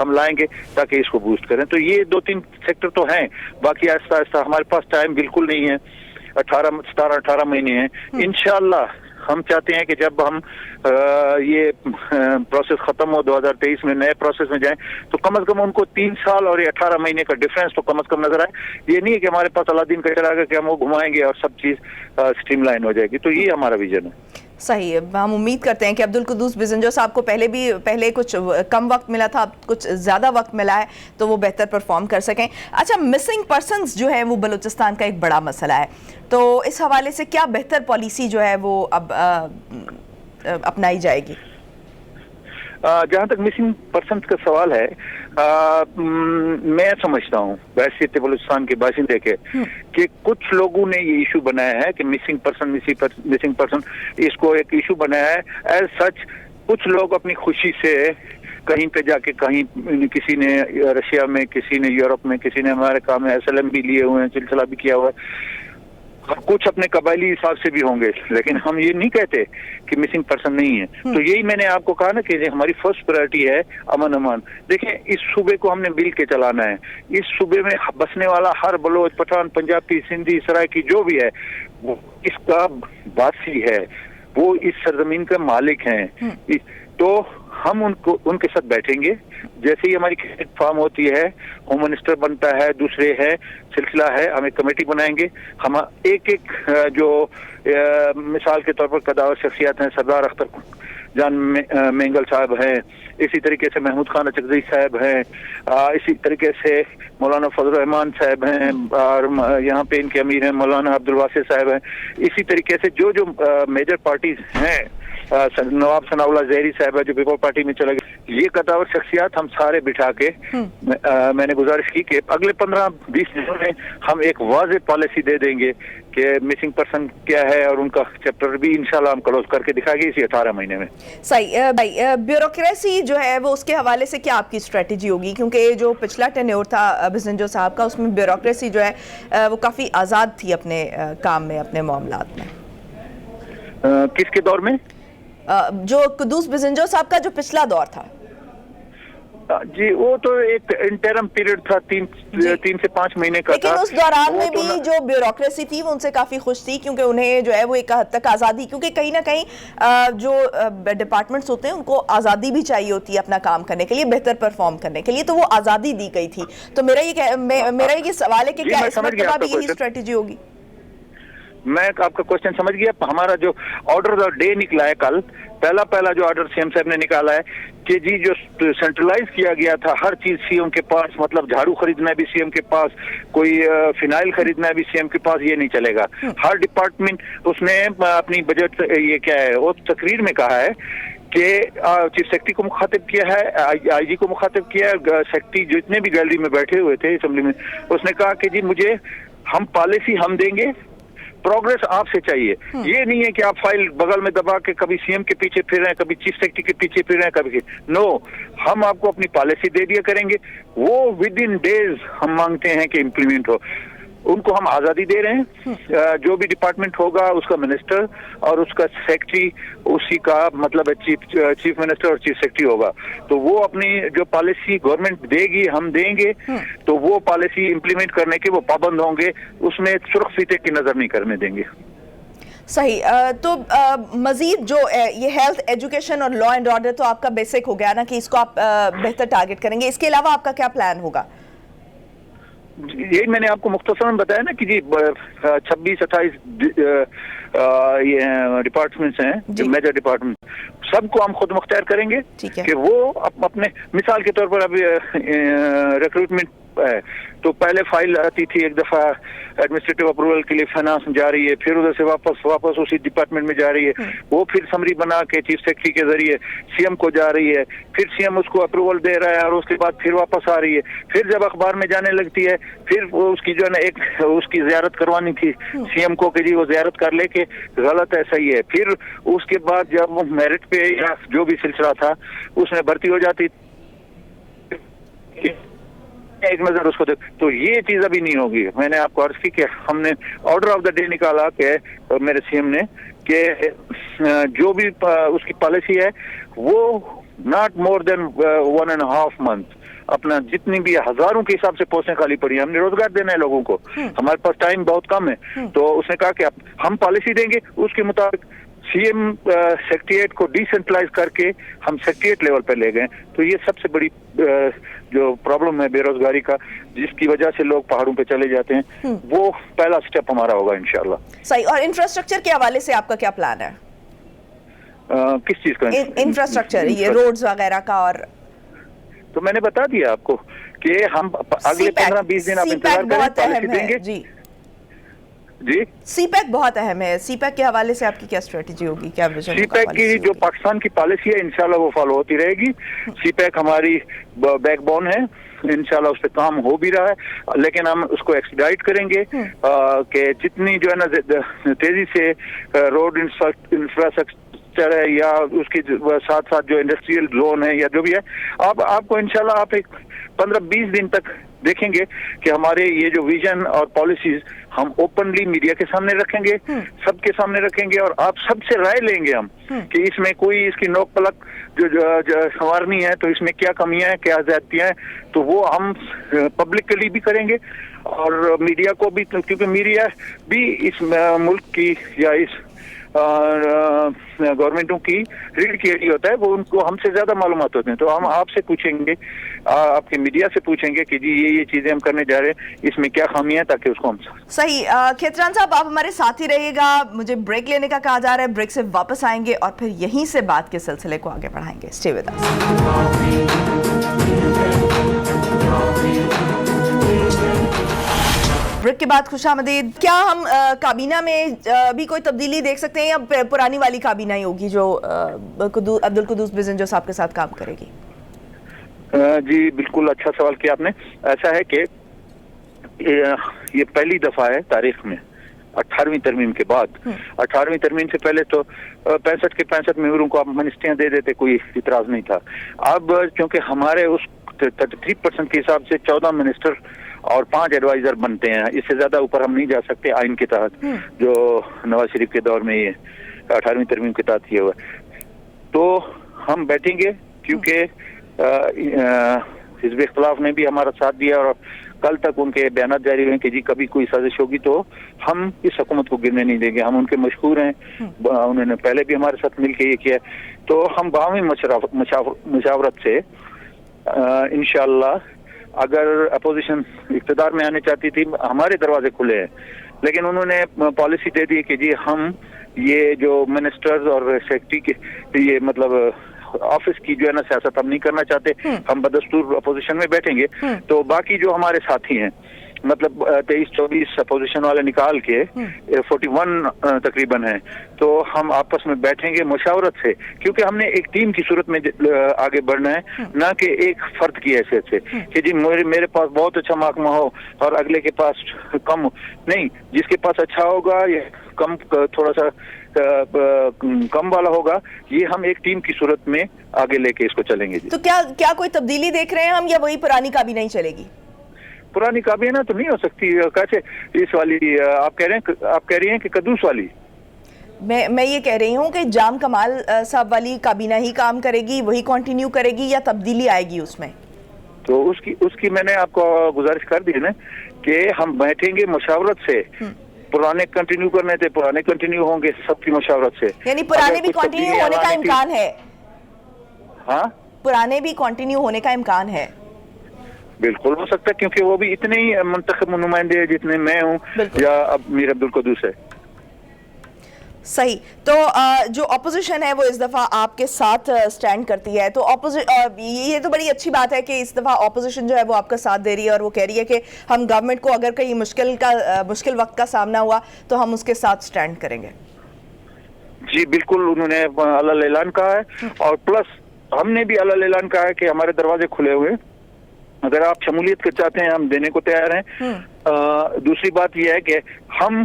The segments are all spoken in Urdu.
ہم لائیں گے تاکہ اس کو بوسٹ کریں. تو یہ 2-3 سیکٹر تو ہیں, باقی آہستہ آہستہ ہمارے پاس ٹائم بالکل نہیں ہے, 17-18 مہینے ہیں. انشاءاللہ ہم چاہتے ہیں کہ جب ہم یہ پروسیس ختم ہو 2023 میں نئے پروسیس میں جائیں تو کم از کم ان کو 3 سال اور 18 مہینے کا ڈفرینس تو کم از کم نظر آئے. یہ نہیں ہے کہ ہمارے پاس اللہ کا چراغ ہے کہ ہم وہ گھمائیں گے اور سب چیز سٹریم لائن ہو جائے گی. تو یہ ہمارا ویژن ہے. صحیح ہے. ہم امید کرتے ہیں کہ عبدالقدوس بزنجو صاحب کو پہلے کچھ کم وقت ملا تھا, اب کچھ زیادہ وقت ملا ہے تو وہ بہتر پرفارم کر سکیں. اچھا, مسنگ پرسنز جو ہے وہ بلوچستان کا ایک بڑا مسئلہ ہے, تو اس حوالے سے کیا بہتر پالیسی جو ہے وہ اب اپنائی جائے گی؟ جہاں تک مسنگ پرسنز کا سوال ہے, میں سمجھتا ہوں بحیثیت بلوچستان کے باشندے کے کہ کچھ لوگوں نے یہ ایشو بنایا ہے کہ مسنگ پرسن اس کو ایک ایشو بنایا ہے. ایز سچ کچھ لوگ اپنی خوشی سے کہیں پہ جا کے کہیں کسی نے رشیا میں, کسی نے یورپ میں, کسی نے امریکہ میں SLM بھی لیے ہوئے ہیں, سلسلہ بھی کیا ہوا ہے, کچھ اپنے قبائلی حساب سے بھی ہوں گے, لیکن ہم یہ نہیں کہتے کہ مسنگ پرسن نہیں ہے. تو یہی میں نے آپ کو کہا نا کہ ہماری فرسٹ پرائرٹی ہے امان. دیکھیں اس صوبے کو ہم نے مل کے چلانا ہے. اس صوبے میں بسنے والا ہر بلوچ, پٹھان, پنجابی, سندھی, سرائکی جو بھی ہے وہ اس کا باسی ہے, وہ اس سرزمین کا مالک ہیں. تو ہم ان کے ساتھ بیٹھیں گے. جیسے ہی ہماری فارم ہوتی ہے, ہوم منسٹر بنتا ہے, دوسرے ہے, سلسلہ ہے, ہم ایک کمیٹی بنائیں گے. ہم ایک جو مثال کے طور پر قداور شخصیات ہیں, سردار اختر جان مینگل صاحب ہیں, اسی طریقے سے محمود خان اچکزئی صاحب ہیں, اسی طریقے سے مولانا فضل الرحمان صاحب ہیں, اور یہاں پہ ان کے امیر ہیں مولانا عبدالواسع صاحب ہیں. اسی طریقے سے جو میجر پارٹیز ہیں, نواب ثناء اللہ زہری صاحب ہے جو پیپل پارٹی میں چلے گئے, یہ قداور شخصیات ہم سارے بٹھا کے میں نے گزارش کی کہ اگلے 15-20 دنوں میں ہم ایک واضح پالیسی دے دیں گے کہ مسنگ پرسن کیا ہے, اور ان کا چیپٹر بھی انشاءاللہ ہم کلوز کر کے دکھائیں گے اسی 18 مہینے میں. صحیح بھائی, بیوروکریسی جو ہے وہ اس کے حوالے سے کیا آپ کی اسٹریٹجی ہوگی؟ کیونکہ جو پچھلا ٹینیور تھا بزنجو صاحب کا, اس میں بیوروکریسی جو ہے وہ کافی آزاد تھی اپنے کام میں, اپنے معاملات میں. کس کے دور میں؟ جو قدوس بزنجو صاحب کا جو پچھلا دور تھا. جی وہ تو ایک انٹرم پیریڈ تھا, 3 سے 5 مہینے کا تھا. لیکن اس دوران میں بھی جو بیوروکریسی تھی وہ ان سے کافی خوش تھی, کیونکہ انہیں جو ہے وہ ایک حد تک آزادی, کیونکہ کہیں نہ کہیں جو ڈپارٹمنٹس ہوتے ہیں ان کو آزادی بھی چاہیے ہوتی ہے اپنا کام کرنے کے لیے, بہتر پرفارم کرنے کے لیے, تو وہ آزادی دی گئی تھی. تو میرا یہ سوال ہے کہ کیا اس مرتبہ بھی یہی اسٹریٹجی ہوگی؟ میں آپ کا کوشچن سمجھ گیا. ہمارا جو آرڈر آف ڈے نکلا ہے کل, پہلا جو آرڈر سی ایم صاحب نے نکالا ہے کہ جی جو سینٹرلائز کیا گیا تھا ہر چیز سی ایم کے پاس, مطلب جھاڑو خریدنا بھی سی ایم کے پاس, کوئی فنائل خریدنا بھی سی ایم کے پاس, یہ نہیں چلے گا. ہر ڈپارٹمنٹ اس نے اپنی بجٹ یہ کیا ہے وہ تقریر میں کہا ہے کہ چیف سیکرٹری کو مخاطب کیا ہے, آئی جی کو مخاطب کیا ہے, سیکرٹری جتنے بھی گیلری میں بیٹھے ہوئے تھے اسمبلی میں, اس نے کہا کہ جی مجھے ہم پالیسی ہم دیں گے, پروگریس آپ سے چاہیے. یہ نہیں ہے کہ آپ فائل بغل میں دبا کے کبھی سی ایم کے پیچھے پھر رہے ہیں, کبھی چیف سیکرٹری کے پیچھے پھر رہے ہیں, کبھی نو, ہم آپ کو اپنی پالیسی دے دیا کریں گے, وہ ود ان ڈیز ہم مانگتے ہیں کہ امپلیمنٹ ہو. ان کو ہم آزادی دے رہے ہیں, جو بھی ڈپارٹمنٹ ہوگا اس کا منسٹر اور اس کا سیکرٹری اسی کا مطلب چیف منسٹر اور چیف سیکرٹری ہوگا. تو وہ اپنی جو پالیسی گورنمنٹ دے گی ہم دیں گے, تو وہ پالیسی امپلیمنٹ کرنے کے وہ پابند ہوں گے, اس میں سرخ فیتے کی نظر نہیں کرنے دیں گے. صحیح. تو مزید جو یہ ہیلتھ, ایجوکیشن اور لا اینڈ آرڈر تو آپ کا بیسک ہو گیا نا کہ اس کو آپ بہتر ٹارگٹ کریں گے, اس کے علاوہ آپ کا کیا پلان ہوگا؟ یہی میں نے آپ کو مختصراً بتایا نا کہ جی 26-28 یہ ڈپارٹمنٹس ہیں جو میجر ڈپارٹمنٹ, سب کو ہم خود مختار کریں گے کہ وہ اپنے, مثال کے طور پر ابھی ریکروٹمنٹ ہے تو پہلے فائل آتی تھی ایک دفعہ ایڈمنسٹریٹو اپروول کے لیے فائنانس جا رہی ہے, پھر ادھر سے واپس اسی ڈپارٹمنٹ میں جا رہی ہے, وہ پھر سمری بنا کے چیف سیکرٹری کے ذریعے سی ایم کو جا رہی ہے, پھر سی ایم اس کو اپروول دے رہا ہے اور اس کے بعد پھر واپس آ رہی ہے, پھر جب اخبار میں جانے لگتی ہے پھر اس کی جو ہے نا ایک اس کی زیارت کروانی تھی سی ایم کو کہ جی وہ زیارت کر لے کہ غلط ہے صحیح ہے, پھر اس کے بعد جب وہ میرٹ پہ یا جو بھی سلسلہ تھا اس میں بھرتی ہو جاتی, ایک نظر اس کو دیکھ. تو یہ چیز ابھی نہیں ہوگی. میں نے آپ کو عرض کی کہ ہم نے آرڈر آف دا ڈے نکالا کہ میرے سی ایم نے کہ جو بھی اس کی پالیسی ہے وہ ناٹ مور دین 1.5 month اپنا جتنی بھی ہزاروں کے حساب سے پوسٹیں خالی پڑی ہیں، ہم نے روزگار دینا ہے لوگوں کو، ہمارے پاس ٹائم بہت کم ہے، تو اس نے کہا کہ ہم پالیسی دیں گے اس کے مطابق سی ایم سیکریٹریٹ کو ڈی سینٹرلائز کر کے ہم سیکریٹریٹ لیول پہ لے گئے. تو یہ سب سے بڑی جو پرابلم ہے بے روزگاری کا جس کی وجہ سے لوگ پہاڑوں پہ چلے جاتے ہیں، وہ پہلا سٹیپ ہمارا ہوگا انشاءاللہ. صحیح. اور انفراسٹرکچر کے حوالے سے آپ کا کیا پلان ہے؟ کس چیز کا انفراسٹرکچر، یہ روڈز وغیرہ کا؟ اور تو میں نے بتا دیا آپ کو کہ ہم اگلے 15-20 دن آپ انتظار کریں، پالیسی دیں گے. جی سی پیک بہت اہم ہے. سی پیک کے حوالے سے آپ کی کیا اسٹریٹجی ہوگی، کیا ویژن؟ سی پیک کی جو پاکستان کی پالیسی ہے انشاءاللہ وہ فالو ہوتی رہے گی. سی پیک ہماری بیک بون ہے، انشاءاللہ اس پہ کام ہو بھی رہا ہے، لیکن ہم اس کو ایکسپیڈائٹ کریں گے کہ جتنی جو ہے نا تیزی سے روڈ انفراسٹرکچر ہے یا اس کے ساتھ ساتھ جو انڈسٹریل زون ہے یا جو بھی ہے، آپ کو انشاءاللہ آپ ایک 15-20 دن تک دیکھیں گے کہ ہمارے یہ جو ویژن اور پالیسیز ہم اوپنلی میڈیا کے سامنے رکھیں گے، سب کے سامنے رکھیں گے، اور آپ سب سے رائے لیں گے ہم کہ اس میں کوئی اس کی نوک پلک جو سنوارنی ہے تو اس میں کیا کمیاں ہیں، کیا زیادتیاں ہیں، تو وہ ہم پبلکلی بھی کریں گے اور میڈیا کو بھی، کیونکہ میڈیا بھی اس ملک کی یا اس گورنمنٹوں کی ریڑھ کی ہڈی ہوتا ہے، وہ ان کو ہم سے زیادہ معلومات ہوتے ہیں. تو ہم آپ سے پوچھیں گے، آپ کے میڈیا سے پوچھیں گے کہ جی یہ چیزیں ہم کرنے جا رہے ہیں، اس میں کیا خامیاں ہیں، تاکہ اس کو ہم صحیح. کھیتران صاحب آپ ہمارے ساتھ ہی رہیے گا، مجھے بریک لینے کا کہا جا رہا ہے، بریک سے واپس آئیں گے اور پھر یہیں سے بات کے سلسلے کو آگے بڑھائیں گے. Stay with us. بریک کے بعد خوش آمدید. کیا ہم کابینہ میں بھی کوئی تبدیلی دیکھ سکتے ہیں یا پرانی والی کابینہ ہی ہوگی جو عبدالقدوس بزنجو صاحب کے ساتھ کام کرے گی؟ جی بالکل اچھا سوال کیا آپ نے. ایسا ہے کہ یہ پہلی دفعہ ہے تاریخ میں 18ویں ترمیم کے بعد. 18ویں ترمیم سے پہلے تو 65 کے 65 ممبروں کو آپ منسٹریاں دے دیتے، کوئی اعتراض نہیں تھا. اب چونکہ ہمارے اس 33% کے حساب سے 14 منسٹر اور 5 ایڈوائزر بنتے ہیں، اس سے زیادہ اوپر ہم نہیں جا سکتے آئین کے تحت، جو نواز شریف کے دور میں یہ 18ویں ترمیم کے تحت کیا ہوا ہے. تو ہم بیٹھیں گے کیونکہ حزب اختلاف نے بھی ہمارا ساتھ دیا اور کل تک ان کے بیانات جاری ہوئے کہ جی کبھی کوئی سازش ہوگی تو ہم اس حکومت کو گرنے نہیں دیں گے. ہم ان کے مشہور ہیں، انہوں نے پہلے بھی ہمارے ساتھ مل کے یہ کیا. تو ہم باہمی مشاورت سے انشاءاللہ، اگر اپوزیشن اقتدار میں آنے چاہتی تھی، ہمارے دروازے کھلے ہیں، لیکن انہوں نے پالیسی دے دی کہ جی ہم یہ جو منسٹرز اور سیکرٹری کے یہ مطلب آفس کی جو ہے نا سیاست ہم نہیں کرنا چاہتے، ہم بدستور اپوزیشن میں بیٹھیں گے. تو باقی جو ہمارے ساتھی ہیں مطلب 23-24 اپوزیشن والے نکال کے 41 تقریباً ہیں، تو ہم آپس میں بیٹھیں گے مشاورت سے، کیونکہ ہم نے ایک ٹیم کی صورت میں آگے بڑھنا ہے، نہ کہ ایک فرد کی حیثیت سے کہ جی میرے پاس بہت اچھا محکمہ ہو اور اگلے کے پاس کم نہیں. جس کے پاس اچھا ہوگا یا کم تھوڑا سا کم والا ہوگا، یہ ہم ایک ٹیم کی صورت میں آگے لے کے اس کو چلیں گے. جی تو کیا کوئی تبدیلی دیکھ رہے ہیں ہم، یا وہی پرانی کابینہ ہی چلے گی؟ پرانی کابینہ تو نہیں ہو سکتی. کیسے اس والی آپ کہہ رہی ہیں کہ قدوس والی؟ میں یہ کہہ رہی ہوں کہ جام کمال صاحب والی کابینہ ہی کام کرے گی، وہی کنٹینیو کرے گی، یا تبدیلی آئے گی اس میں؟ تو اس کی میں نے آپ کو گزارش کر دی نا کہ ہم بیٹھیں گے مشاورت سے. پرانے کنٹینیو کرنے تھے، پرانے کنٹینیو ہوں گے سب کی مشاورت سے. یعنی پرانے بھی کنٹینیو ہونے کا امکان ہے؟ ہاں پرانے بھی کنٹینیو ہونے کا امکان ہے؟ بالکل ہو سکتا ہے، کیونکہ وہ بھی اتنے ہی منتخب نمائندے ہیں جتنے میں ہوں یا اب میر عبدالقدوس ہے. صحیح. تو جو اپوزیشن ہے وہ اس دفعہ آپ کے ساتھ سٹینڈ کرتی ہے، تو یہ تو بڑی اچھی بات ہے کہ اس دفعہ اپوزیشن جو ہے وہ آپ کا ساتھ دے رہی ہے اور وہ کہہ رہی ہے کہ ہم گورنمنٹ کو اگر کہیں مشکل وقت کا سامنا ہوا تو ہم اس کے ساتھ سٹینڈ کریں گے. جی بالکل، انہوں نے علل اعلان کہا ہے، اور پلس ہم نے بھی علل اعلان کہا ہے کہ ہمارے دروازے کھلے ہوئے، اگر آپ شمولیت کر چاہتے ہیں ہم دینے کو تیار ہیں. دوسری بات یہ ہے کہ ہم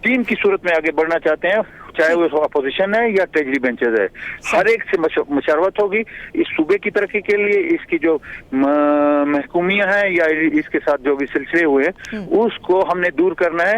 ٹیم کی صورت میں آگے بڑھنا چاہتے ہیں، چاہے وہ اپوزیشن ہے یا ٹریجری بینچز ہے. ہر ایک سے مشاورت ہوگی اس صوبے کی ترقی کے لیے. اس کی جو محکومیاں ہیں یا اس کے ساتھ جو بھی سلسلے ہوئے ہیں اس کو ہم نے دور کرنا ہے.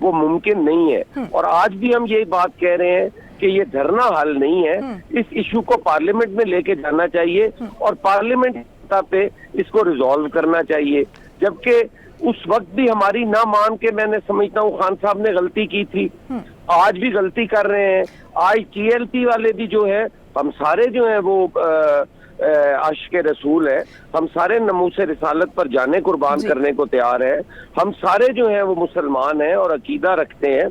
وہ ممکن نہیں ہے. اور آج بھی ہم یہی بات کہہ رہے ہیں کہ یہ دھرنا حل نہیں ہے. اس ایشو کو پارلیمنٹ میں لے کے جانا چاہیے اور پارلیمنٹ پہ اس کو ریزالو کرنا چاہیے. جبکہ اس وقت بھی ہماری نہ مان کے میں نے سمجھتا ہوں خان صاحب نے غلطی کی تھی, آج بھی غلطی کر رہے ہیں. آج TLP والے بھی جو ہے, ہم سارے جو ہیں وہ عاشق رسول ہے, ہم سارے ناموس رسالت پر جانے قربان کرنے کو تیار ہے. ہم سارے جو ہیں وہ مسلمان ہیں اور عقیدہ رکھتے ہیں,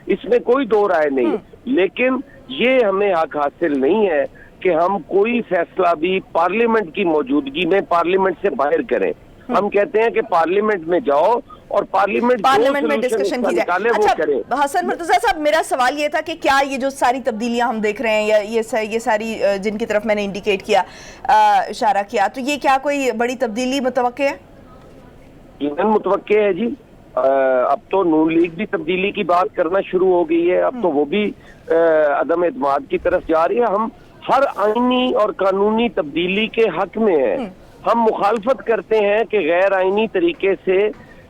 اس میں کوئی دو رائے نہیں. لیکن یہ ہمیں حق حاصل نہیں ہے کہ ہم کوئی فیصلہ بھی پارلیمنٹ کی موجودگی میں پارلیمنٹ سے باہر کریں. ہم کہتے ہیں کہ پارلیمنٹ میں جاؤ اور پارلیمنٹ میں ڈسکشن کی جائے. اچھا حسن مرتضیٰ صاحب, میرا سوال یہ تھا کہ کیا یہ جو ساری تبدیلیاں ہم دیکھ رہے ہیں یا یہ ساری جن کی طرف میں نے انڈیکیٹ کیا, اشارہ کیا, تو یہ کیا کوئی بڑی تبدیلی متوقع ہے؟ یقیناً متوقع ہے جی. اب تو نون لیگ بھی تبدیلی کی بات کرنا شروع ہو گئی ہے. اب تو وہ بھی عدم اعتماد کی طرف جا رہی ہے. ہم ہر آئینی اور قانونی تبدیلی کے حق میں ہیں. ہم مخالفت کرتے ہیں کہ غیر آئینی طریقے سے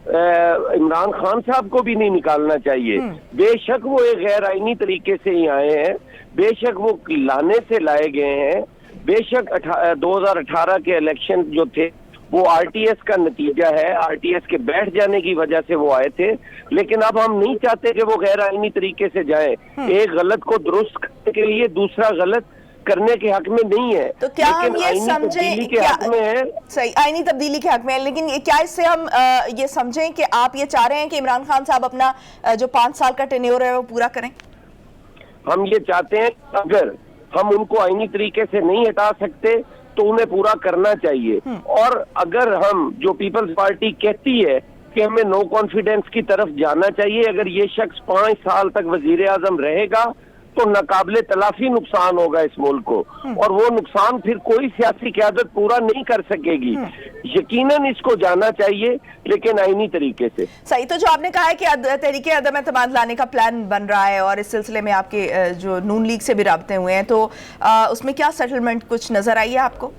عمران خان صاحب کو بھی نہیں نکالنا چاہیے. بے شک وہ ایک غیر آئینی طریقے سے ہی آئے ہیں, بے شک وہ لانے سے لائے گئے ہیں, بے شک 2018 کے الیکشن جو تھے وہ RTS کا نتیجہ ہے, RTS کے بیٹھ جانے کی وجہ سے وہ آئے تھے. لیکن اب ہم نہیں چاہتے کہ وہ غیر آئینی طریقے سے جائیں. ایک غلط کو درست کرنے کے لیے دوسرا غلط کرنے کے حق میں نہیں ہے. تو کیا ہم یہ سمجھیں کے حق میں ہے, صحیح آئینی تبدیلی کے حق میں ہے, لیکن کیا اس سے ہم یہ سمجھیں کہ آپ یہ چاہ رہے ہیں کہ عمران خان صاحب اپنا جو 5 سال کا ٹینیور ہے وہ پورا کریں؟ ہم یہ چاہتے ہیں اگر ہم ان کو آئینی طریقے سے نہیں ہٹا سکتے تو انہیں پورا کرنا چاہیے. اور اگر ہم جو پیپلز پارٹی کہتی ہے کہ ہمیں نو کانفیڈنس کی طرف جانا چاہیے, اگر یہ شخص 5 سال تک وزیر اعظم رہے گا تو ناقابل تلافی نقصان ہوگا اس ملک کو, اور وہ نقصان پھر کوئی سیاسی قیادت پورا نہیں کر سکے گی. یقیناً اس کو جانا چاہیے لیکن آئینی طریقے سے. صحیح. تو جو آپ نے کہا ہے کہ تحریک عدم اعتماد لانے کا پلان بن رہا ہے اور اس سلسلے میں آپ کے جو نون لیگ سے بھی رابطے ہوئے ہیں, تو اس میں کیا سیٹلمنٹ کچھ نظر آئی ہے آپ کو؟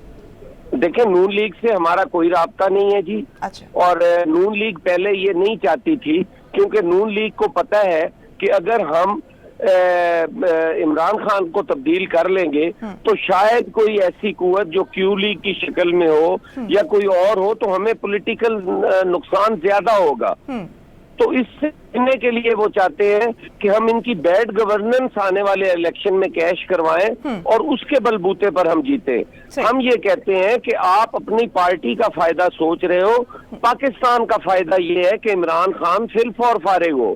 دیکھیں, نون لیگ سے ہمارا کوئی رابطہ نہیں ہے جی. اچھا. اور نون لیگ پہلے یہ نہیں چاہتی تھی, کیونکہ نون لیگ کو پتہ ہے کہ اگر ہم عمران خان کو تبدیل کر لیں گے تو شاید کوئی ایسی قوت جو کیو لیگ کی شکل میں ہو یا کوئی اور ہو تو ہمیں پولیٹیکل نقصان زیادہ ہوگا. تو اس سے بچنے کے لیے وہ چاہتے ہیں کہ ہم ان کی بیڈ گورننس آنے والے الیکشن میں کیش کروائیں اور اس کے بلبوتے پر ہم جیتے. ہم یہ کہتے ہیں کہ آپ اپنی پارٹی کا فائدہ سوچ رہے ہو, پاکستان کا فائدہ یہ ہے کہ عمران خان فی الفور فارغ ہو.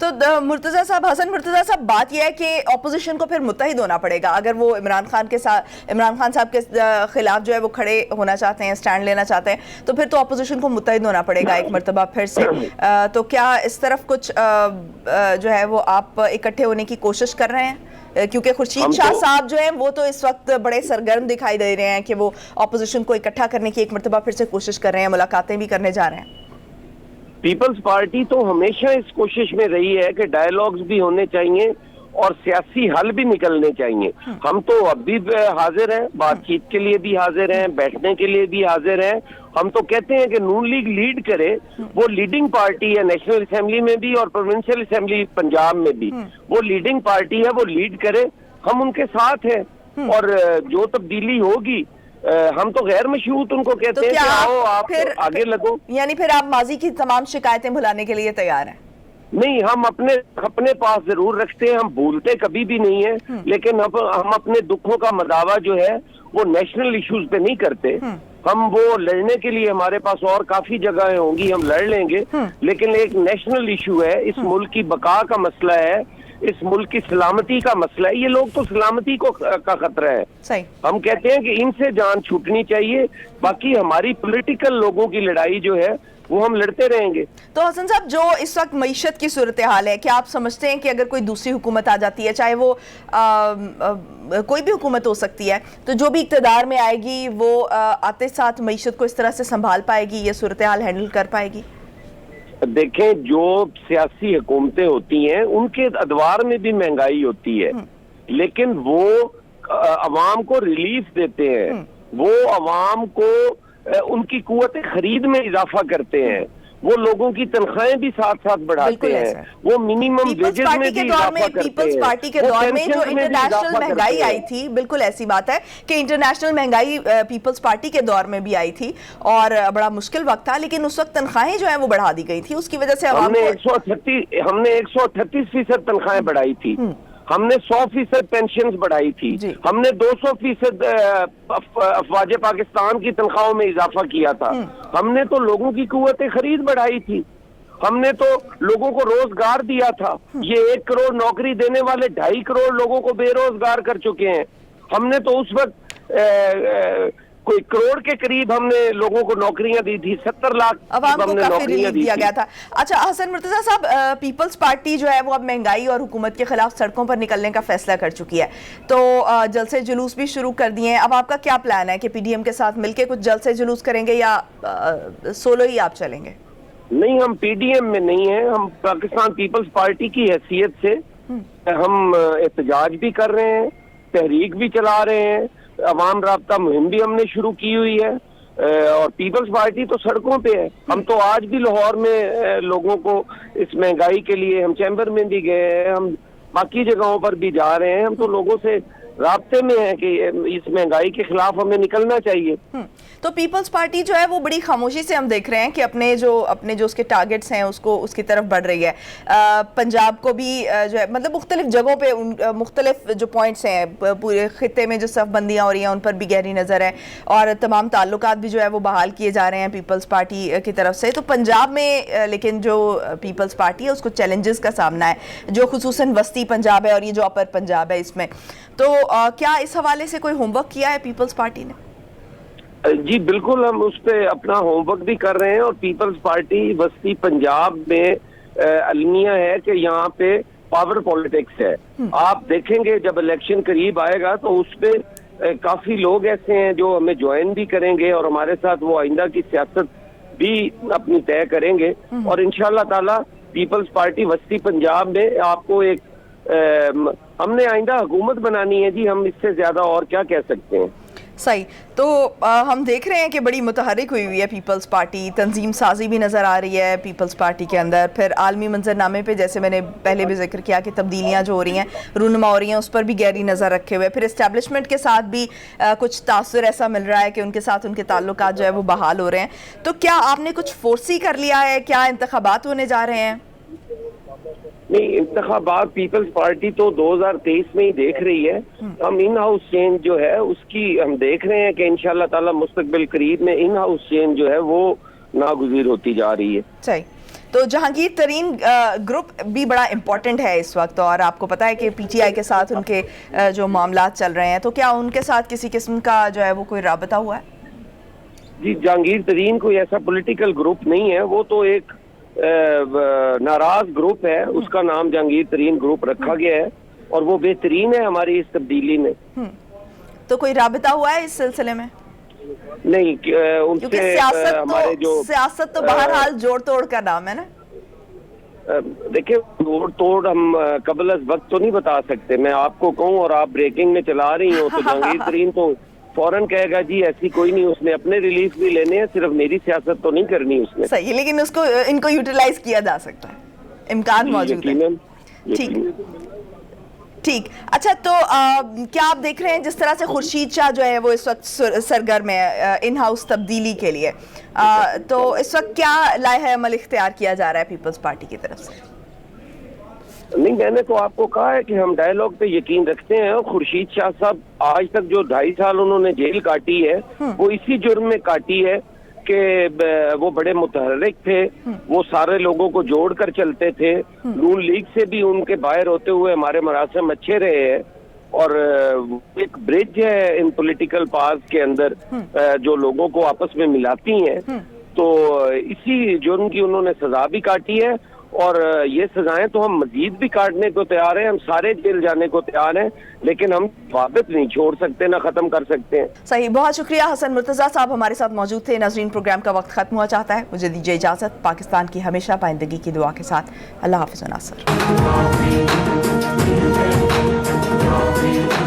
تو مرتضیٰ صاحب, حسن مرتضیٰ صاحب, بات یہ ہے کہ اپوزیشن کو پھر متحد ہونا پڑے گا اگر وہ عمران خان صاحب کے خلاف جو ہے وہ کھڑے ہونا چاہتے ہیں, سٹینڈ لینا چاہتے ہیں, تو پھر تو اپوزیشن کو متحد ہونا پڑے گا ایک مرتبہ پھر سے. تو کیا اس طرف کچھ جو ہے وہ آپ اکٹھے ہونے کی کوشش کر رہے ہیں؟ کیونکہ خورشید شاہ صاحب جو ہیں وہ تو اس وقت بڑے سرگرم دکھائی دے رہے ہیں کہ وہ اپوزیشن کو اکٹھا کرنے کی ایک مرتبہ پھر سے کوشش کر رہے ہیں, ملاقاتیں بھی کرنے جا رہے ہیں. پیپلز پارٹی تو ہمیشہ اس کوشش میں رہی ہے کہ ڈائیلاگز بھی ہونے چاہیے اور سیاسی حل بھی نکلنے چاہیے. ہم تو اب بھی حاضر ہیں, بات چیت کے لیے بھی حاضر ہیں, بیٹھنے کے لیے بھی حاضر ہیں. ہم تو کہتے ہیں کہ نون لیگ لیڈ کرے, وہ لیڈنگ پارٹی ہے نیشنل اسمبلی میں بھی اور پروونشل اسمبلی پنجاب میں بھی, وہ لیڈنگ پارٹی ہے, وہ لیڈ کرے, ہم ان کے ساتھ ہیں. اور جو تبدیلی ہوگی ہم تو غیر مشروط ان کو کہتے ہیں کہ آؤ آپ آگے لگو. یعنی پھر آپ ماضی کی تمام شکایتیں بھلانے کے لیے تیار ہیں؟ نہیں, ہم اپنے پاس ضرور رکھتے ہیں, ہم بھولتے کبھی بھی نہیں ہیں, لیکن ہم اپنے دکھوں کا مداوع جو ہے وہ نیشنل ایشوز پہ نہیں کرتے. ہم وہ لڑنے کے لیے ہمارے پاس اور کافی جگہیں ہوں گی, ہم لڑ لیں گے, لیکن ایک نیشنل ایشو ہے, اس ملک کی بقا کا مسئلہ ہے, اس ملک کی سلامتی کا مسئلہ ہے. یہ لوگ تو سلامتی کا خطرہ ہے. صحیح. ہم کہتے ہیں کہ ان سے جان چھوٹنی چاہیے, باقی ہماری پولیٹیکل لوگوں کی لڑائی جو ہے وہ ہم لڑتے رہیں گے. تو حسن صاحب, جو اس وقت معیشت کی صورتحال ہے, کیا آپ سمجھتے ہیں کہ اگر کوئی دوسری حکومت آ جاتی ہے, چاہے وہ کوئی بھی حکومت ہو سکتی ہے, تو جو بھی اقتدار میں آئے گی وہ آتے ساتھ معیشت کو اس طرح سے سنبھال پائے گی, یہ صورتحال ہینڈل کر پائے گی؟ دیکھیں, جو سیاسی حکومتیں ہوتی ہیں ان کے ادوار میں بھی مہنگائی ہوتی ہے, لیکن وہ عوام کو ریلیف دیتے ہیں, وہ عوام کو ان کی قوت خرید میں اضافہ کرتے ہیں, وہ لوگوں کی تنخواہیں بھی ساتھ ساتھ بڑھاتے ہیں, وہ منیمم ویجز میں بھی اضافہ کرتے ہیں. پیپلز پارٹی کے دور میں جو انٹرنیشنل مہنگائی آئی تھی, بالکل ایسی بات ہے کہ انٹرنیشنل مہنگائی پیپلز پارٹی کے دور میں بھی آئی تھی اور بڑا مشکل وقت تھا, لیکن اس وقت تنخواہیں جو ہیں وہ بڑھا دی گئی تھی, اس کی وجہ سے ہم نے 138% تنخواہیں بڑھائی تھی, ہم نے 100% پینشنز بڑھائی تھی, ہم نے 200% افواج پاکستان کی تنخواہوں میں اضافہ کیا تھا, ہم نے تو لوگوں کی قوت خرید بڑھائی تھی, ہم نے تو لوگوں کو روزگار دیا تھا. یہ 1 کروڑ نوکری دینے والے 2.5 کروڑ لوگوں کو بے روزگار کر چکے ہیں. ہم نے تو اس وقت کوئی کروڑ کے قریب ہم نے لوگوں کو نوکریاں دی تھی, 70 لاکھ عوام کو کافی ریلیف دیا گیا تھا. اچھا حسن مرتضیٰ صاحب, پیپلز پارٹی جو ہے وہ اب مہنگائی اور حکومت کے خلاف سڑکوں پر نکلنے کا فیصلہ کر چکی ہے, تو جلسے جلوس بھی شروع کر دیے ہیں. اب آپ کا کیا پلان ہے کہ پی ڈی ایم کے ساتھ مل کے کچھ جلسے جلوس کریں گے یا سولو ہی آپ چلیں گے؟ نہیں, ہم پی ڈی ایم میں نہیں ہیں, ہم پاکستان پیپلز پارٹی کی حیثیت سے ہم احتجاج بھی کر رہے ہیں, تحریک بھی چلا رہے ہیں, عوام رابطہ مہم بھی ہم نے شروع کی ہوئی ہے, اور پیپلز پارٹی تو سڑکوں پہ ہے. ہم تو آج بھی لاہور میں لوگوں کو اس مہنگائی کے لیے, ہم چیمبر میں بھی گئے ہیں, ہم باقی جگہوں پر بھی جا رہے ہیں, ہم تو لوگوں سے رابطے میں ہیں کہ اس مہنگائی کے خلاف ہمیں نکلنا چاہیے. تو پیپلز پارٹی جو ہے وہ بڑی خاموشی سے ہم دیکھ رہے ہیں کہ اپنے جو اس کے ٹارگٹس ہیں اس کی طرف بڑھ رہی ہے. پنجاب کو بھی جو ہے مطلب مختلف جگہوں پہ مختلف جو پوائنٹس ہیں پورے خطے میں جو صف بندیاں ہو رہی ہیں ان پر بھی گہری نظر ہے, اور تمام تعلقات بھی جو ہے وہ بحال کیے جا رہے ہیں پیپلز پارٹی کی طرف سے. تو پنجاب میں لیکن جو پیپلز پارٹی ہے اس کو چیلنجز کا سامنا ہے, جو خصوصاً وسطی پنجاب ہے اور یہ جو اپر پنجاب ہے اس میں. تو کیا اس حوالے سے کوئی ہوم ورک کیا ہے پیپلز پارٹی نے؟ جی بالکل, ہم اس پہ اپنا ہوم ورک بھی کر رہے ہیں, اور پیپلز پارٹی وسطی پنجاب میں المیہ ہے کہ یہاں پہ پاور پولیٹکس ہے. آپ دیکھیں گے جب الیکشن قریب آئے گا تو اس پہ کافی لوگ ایسے ہیں جو ہمیں جوائن بھی کریں گے اور ہمارے ساتھ وہ آئندہ کی سیاست بھی اپنی طے کریں گے, اور انشاءاللہ تعالی پیپلز پارٹی وسطی پنجاب میں آپ کو ایک ہم نے آئندہ حکومت بنانی ہے. جی ہم اس سے زیادہ اور کیا کہہ سکتے ہیں. صحیح. تو ہم دیکھ رہے ہیں کہ بڑی متحرک ہوئی ہے پیپلز پارٹی, تنظیم سازی بھی نظر آ رہی ہے پیپلز پارٹی کے اندر, پھر عالمی منظرنامے پہ جیسے میں نے پہلے بھی ذکر کیا کہ تبدیلیاں جو ہو رہی ہیں رونما ہو رہی ہیں اس پر بھی گہری نظر رکھے ہوئے, پھر اسٹیبلشمنٹ کے ساتھ بھی کچھ تاثر ایسا مل رہا ہے کہ ان کے ساتھ ان کے تعلقات جو ہے وہ بحال ہو رہے ہیں. تو کیا آپ نے کچھ فورسی کر لیا ہے, کیا انتخابات ہونے جا رہے ہیں؟ نہیں, انتخابات پیپلز پارٹی تو 2023 میں ہی دیکھ رہی ہے. ہم ان ہاؤس چینج جو ہے اس کی ہم دیکھ رہے ہیں کہ انشاءاللہ تعالی مستقبل قریب میں ان ہاؤس چینج جو ہے وہ ناگزیر ہوتی جا رہی ہے. صحیح. تو جہانگیر ترین گروپ بھی بڑا امپورٹنٹ ہے اس وقت, اور آپ کو پتا ہے کہ پی ٹی آئی کے ساتھ ان کے جو معاملات چل رہے ہیں, تو کیا ان کے ساتھ کسی قسم کا جو ہے وہ کوئی رابطہ ہوا ہے؟ جی جہانگیر ترین کوئی ایسا پولیٹیکل گروپ نہیں ہے, وہ تو ایک ناراض گروپ ہے, اس کا نام جہانگیر ترین گروپ رکھا گیا ہے, اور وہ بہترین ہے ہماری اس تبدیلی میں. تو کوئی رابطہ ہوا ہے اس سلسلے میں؟ نہیں, ان سے ہمارے جو سیاست تو بہرحال جوڑ توڑ کا نام ہے نا. دیکھیں جوڑ توڑ ہم قبل از وقت تو نہیں بتا سکتے. میں آپ کو کہوں اور آپ بریکنگ میں چلا رہی ہوں تو جہانگیر ترین تو فوراً کہے گا جی ایسی کوئی نہیں, اس نے اپنے ریلیف بھی لینے ہیں, صرف میری سیاست تو نہیں کرنی اس نے. صحیح, لیکن اس کو ان کو یوٹیلائز کیا جا سکتا ہے, امکان موجود ہے. ٹھیک. اچھا, تو کیا آپ دیکھ رہے ہیں جس طرح سے خورشید شاہ جو ہے وہ اس وقت سرگرم ہے ان ہاؤس تبدیلی کے لیے, تو اس وقت کیا لائحہ عمل اختیار کیا جا رہا ہے پیپلز پارٹی کی طرف سے؟ نہیں, میں نے تو آپ کو کہا ہے کہ ہم ڈائیلاگ پہ یقین رکھتے ہیں. خورشید شاہ صاحب آج تک جو 2.5 سال انہوں نے جیل کاٹی ہے وہ اسی جرم میں کاٹی ہے کہ وہ بڑے متحرک تھے, وہ سارے لوگوں کو جوڑ کر چلتے تھے. نون لیگ سے بھی ان کے باہر ہوتے ہوئے ہمارے مراسم اچھے رہے ہیں, اور ایک برج ہے ان پولیٹیکل پارٹس کے اندر جو لوگوں کو آپس میں ملاتی ہیں. تو اسی جرم کی انہوں نے سزا بھی کاٹی ہے, اور یہ سزائیں تو ہم مزید بھی کاٹنے کو تیار ہیں, ہم سارے جیل جانے کو تیار ہیں, لیکن ہم ثابت نہیں چھوڑ سکتے, نہ ختم کر سکتے ہیں. صحیح. بہت شکریہ حسن مرتضیٰ صاحب ہمارے ساتھ موجود تھے. ناظرین, پروگرام کا وقت ختم ہوا چاہتا ہے, مجھے دیجیے اجازت. پاکستان کی ہمیشہ پائندگی کی دعا کے ساتھ اللہ حافظ و ناصر.